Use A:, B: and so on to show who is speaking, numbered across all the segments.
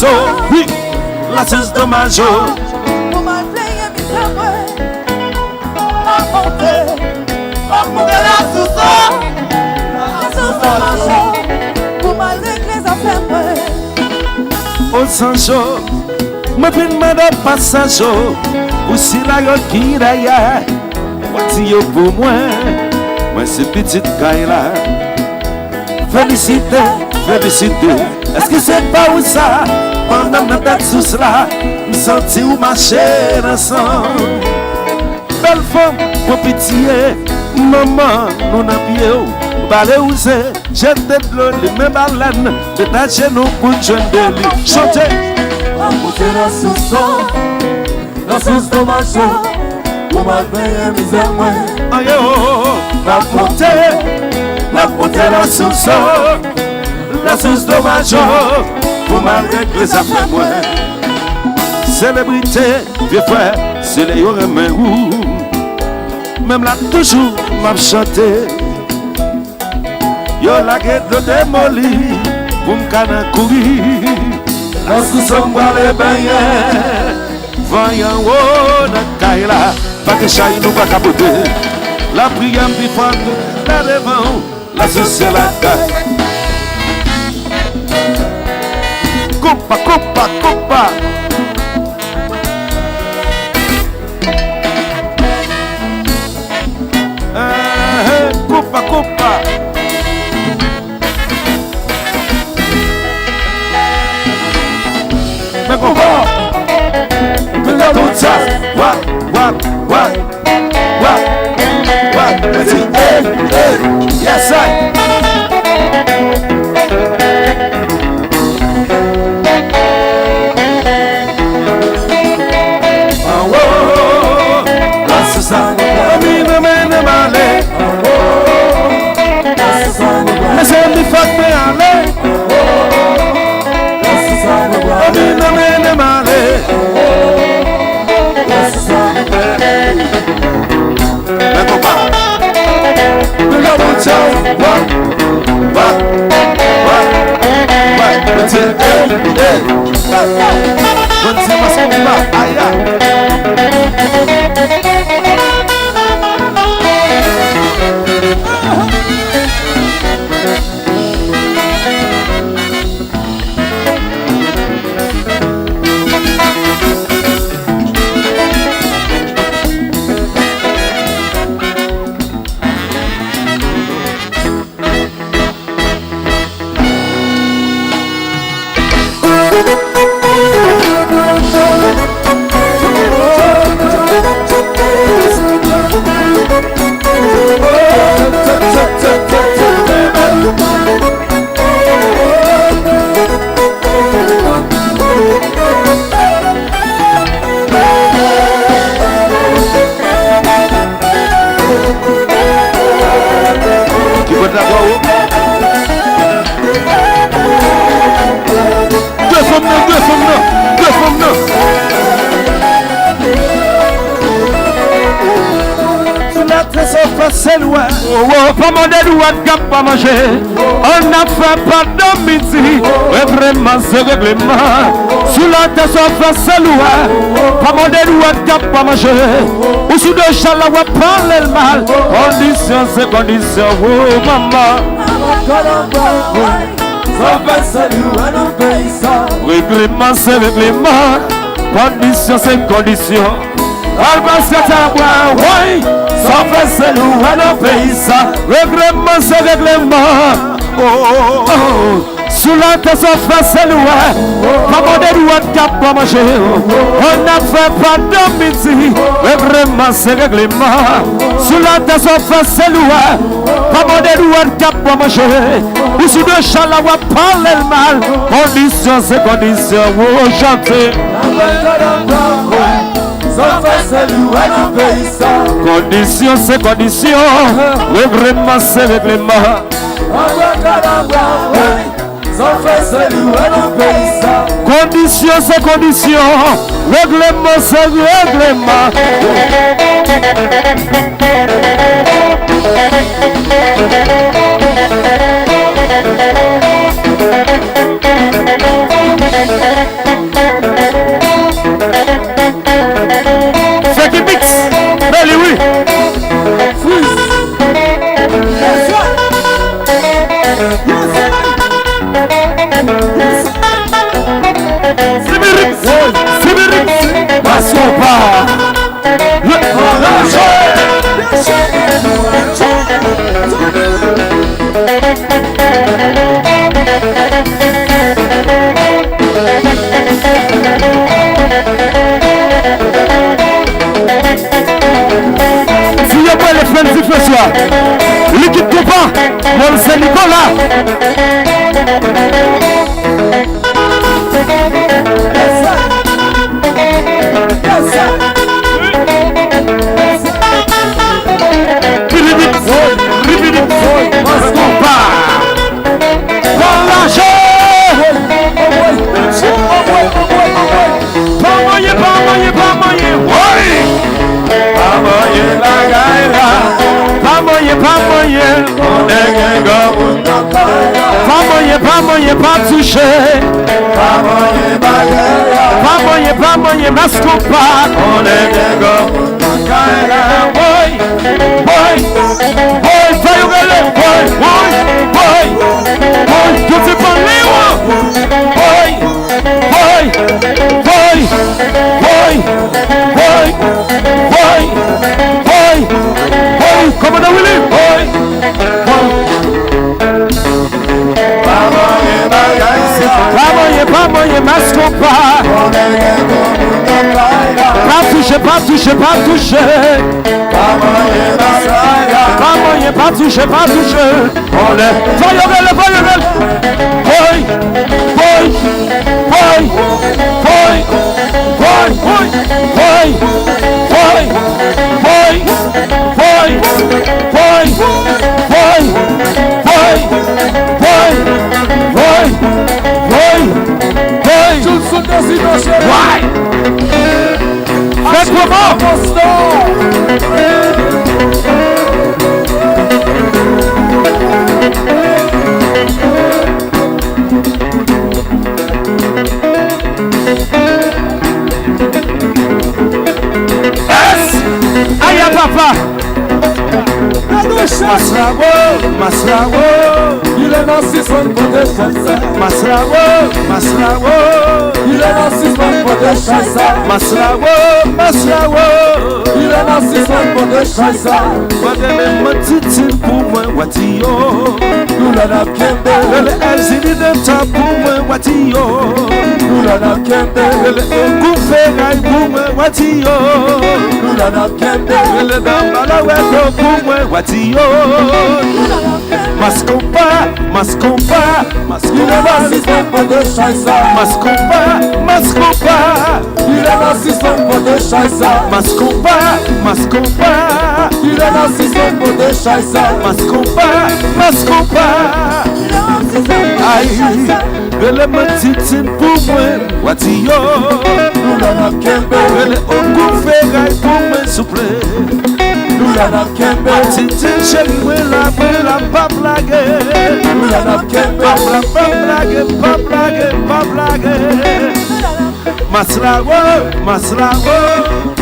A: source, oui, la source de ma joie.
B: Pour ma plaie, mi s'amour. Monter la source de ma joie. Pour ma régler les affaires.
A: Au sancho, me pin de passage, aussi la yo qui d'ailleurs. Voici pour moi, moi c'est petite caille là. Félicité, félicité. Est-ce que c'est pas où ça? Pendant ma tête sous cela, me senti où marcher ensemble. Belle femme, pour pitié, maman, nous n'a pied où. Balé où c'est, j'ai tête l'eau, les mêmes baleines, détacher nos coups de jeunes de lui. Chantez!
B: Monter la source de ma joie. Pour ma paix, misère, moi.
A: Aïe, oh, la monter la source de ma joie. Pour ma règle les affaires, moi. Célébrité, vieux frère, c'est les yeux mais où. Même là, toujours, m'a chanté. Yo la guette de démoli, pour m'cana courir. Lorsque nous sommes dans les bagnets, voyant où na kaila, pas que chahi nous pas capoter. La prière me défend, la devant, la sauce la taille. Coupa, coupa, coupa. Coupa, coupa. Me coupa. Me la toucha. What? Let's see. Hey. Yes, sir.
C: Pas manger ou pas manger. On n'a fait pas de midi. Mais vraiment c'est règlement. Sous la tête on fait seul pas manger ou pas manger. Ou sous de chaleur on parle le mal. Condition c'est condition. Oh maman. Règlement c'est règlement. Condition c'est condition. Oui, sans faire c'est nous à nos pays ça. Règlement c'est règlement. Sous la tête sans faire c'est nous. Pas manger ou pas manger. On n'a fait pas de midi. Règlement c'est règlement. Sous la tête sans faire c'est nous. Pas manger ou pas manger. Ou sous de chaleur on parle le mal. Condition c'est condition. Oh chanter. Condition c'est condition, règlement c'est règlement. Condition c'est condition, règlement c'est règlement. compas. Si vous avez les frères du soir, l'équipe de pas, mon Saint-Nicolas. Pas touché, pas moyen, masque pas, on est des gars, boy, tout est pas comment on will live, pas moyen, masque pas, pas touché, pas touché, on est, Masrawo, il est dans 6 mondes pour des chansons. Masrawo, il est dans 6 mondes pour des chansons. Masrawo, il est dans 6 mondes pour des chansons. Madame Matiti pour moi, Watio. Nous l'avons kembe. Le Elzini de ta pour moi, Watio. Nous l'avons kembe. Le Ogouferai pour moi, Watio. Nous l'avons kembe. Le Dambalaweto pour moi, Watio. Mascompa, il est dans 6 mondes pour des chansons. Mascompa, il est dans 6 mondes pour des chansons. Mascompa, il est dans 6 mondes pour des chansons. Mascompa, aïe, le matiti pour moi, Watio. Nous l'avons kembe. Le Ogouferai pour moi, souple. Nous l'avons kembe. Titi chéri, la pas blague. Nous l'avons kembe. Pas blague. Masrawo,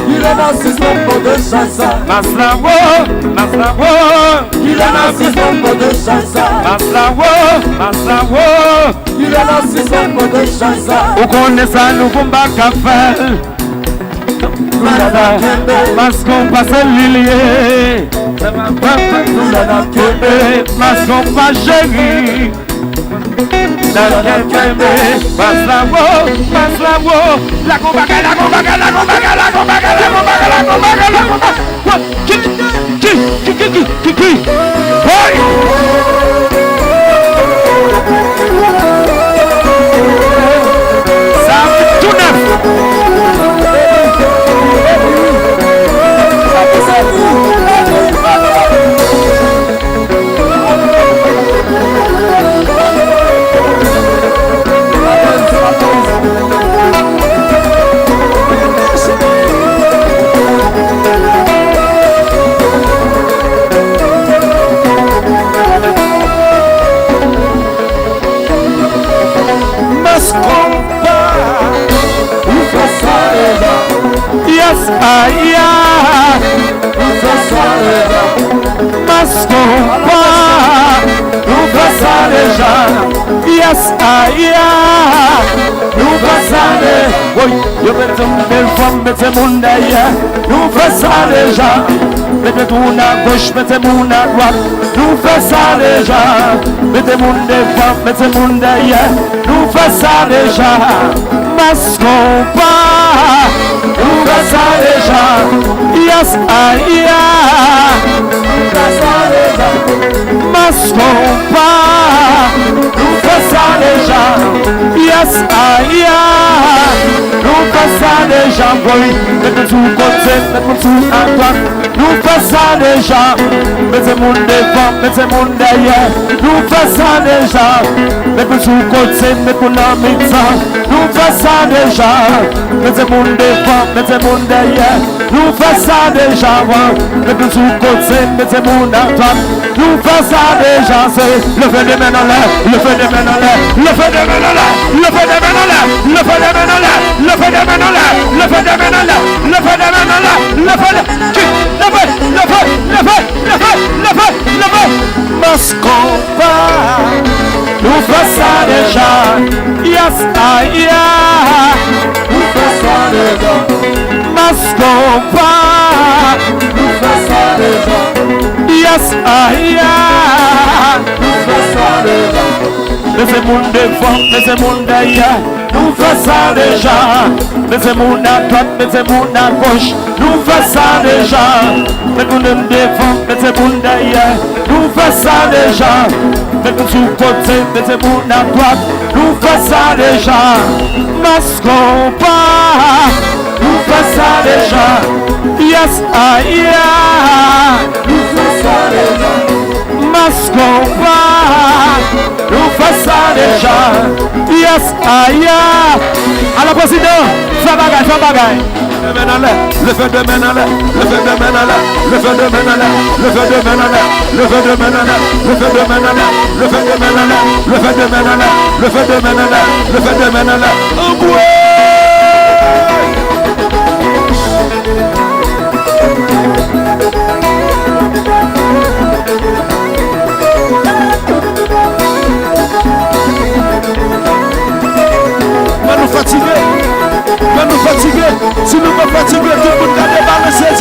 C: il est dans 6 mondes pour des chansons. Masrawo, il est dans 6 mondes pour des chansons. Masrawo, il est dans 6 mondes pour des chansons. Vous connaissez ça, nous pouvons pas faire. Parce qu'on passe l'île, parce qu'on passe chéri. Passe la Yes, I am. Oui, yo mettez une femme, mettez mon derrière. Nous faisons ça déjà. Mettez tout à gauche, mettez mon à droite. Nous faisons ça déjà. Mettez mon devant, mettez mon derrière. Nous faisons ça déjà. Masquons pas. Nous faisons ça déjà. Yes, nous faisons ça déjà. Masquons pas. Nous faisons ça déjà. Yes, nous faisons ça déjà. Oui, mettez tout côté, mettez tout à droite. Nous faisons ça déjà. Mettez mon devant, mettez mon derrière. Nous faisons ça déjà. Mettez tout côté, mettez mon mi-temps. Nous faisons ça déjà. Mettez mon devant, mettez mon derrière. Nous faisons ça déjà. Mettez tout côté, mettez mon à droite. Nous faisons ça déjà. C'est le feu de main en l'air, le feu de main en l'air, le feu de main en l'air, le feu de main en l'air, le feu de main en l'air, le feu de main en l'air, le feu de main en l'air, le feu de main en l'air, le feu de le feu. Masquons pas. Nous faisons ça déjà. Yes, nous faisons ça déjà. Masquons pas. Nous faisons ça déjà. Yes, nous faisons ça déjà. Laissez mon devant, laissez mon derrière. Nous faisons ça déjà. Laissez mon à droite, laissez mon à gauche. Nous faisons ça déjà. Mettez mon devant, mettez mon derrière. Nous faisons ça déjà. Mettez sous côté, mettez mon à droite. Nous faisons ça déjà. Masquons pas. Nous faisons ça déjà. Yes, nous faisons ça déjà. Masquons pas. Nous faisons ça déjà. Yes, alors président, fais bagaille, fais bagaille. Le feu de main en l'air, le feu de main en l'air, le feu de main en l'air, le feu de main en l'air, le feu de main en l'air, le feu de main en l'air, le feu de main en l'air, le feu de main en l'air, le feu de main en l'air, le feu de main en l'air. Oh boy! Nous fatiguer, si nous pas fatiguer, tout le monde a débarrassé de